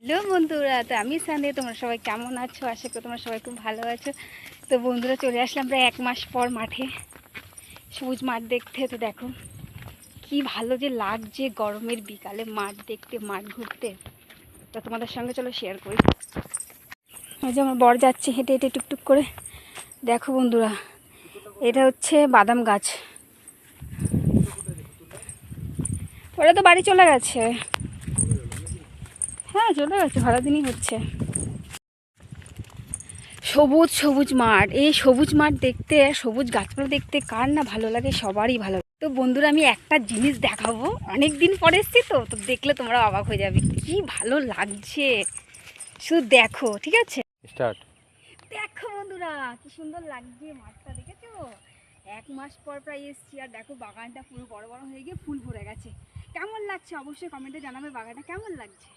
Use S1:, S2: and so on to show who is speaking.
S1: Hello বন্ধুরা, তো আমি সানডে। তোমরা সবাই কেমন আছো? আশা করি তোমরা সবাই খুব ভালো আছো। তো বন্ধুরা, চলে আসলাম প্রায় 1 মাস পর মাঠে, সবুজ মাঠ দেখতে। তো দেখো কি ভালো যে লাগছে গরমের বিকালে মাঠ দেখতে, মাঠ ঘুরতে। তো তোমাদের সঙ্গে চলো শেয়ার করি। ওই যে আমার বর যাচ্ছে হেঁটে হেঁটে টুকটুক করে। দেখো বন্ধুরা, এটা হচ্ছে বাদাম গাছ। ওরা তো বাড়ি চলে গেছে। হ্যাঁ, চলে গেছে, ভাড়া দিনই হচ্ছে। সবুজ সবুজ মাঠ, এই সবুজ মাঠ দেখতে, সবুজ গাছপালা দেখতে কার না ভালো লাগে? সবারই ভালো লাগে। তো বন্ধুরা, আমি একটা জিনিস দেখাবো, অনেক দিন পরে এসছি তো তো দেখলে তোমরা অবাক হয়ে যাবে, কি ভালো লাগছে। শুধু দেখো, ঠিক আছে?
S2: স্টার্ট।
S1: দেখো বন্ধুরা, কি সুন্দর লাগছে মাঠটা, দেখেছো? 1 মাস পর প্রায় এসছি, আর দেখো বাগানটা পুরো বড় বড় হয়ে গিয়ে ফুল ভরে গেছে। কেমন লাগছে অবশ্যই কমেন্টে জানাবে, বাগানটা কেমন লাগছে।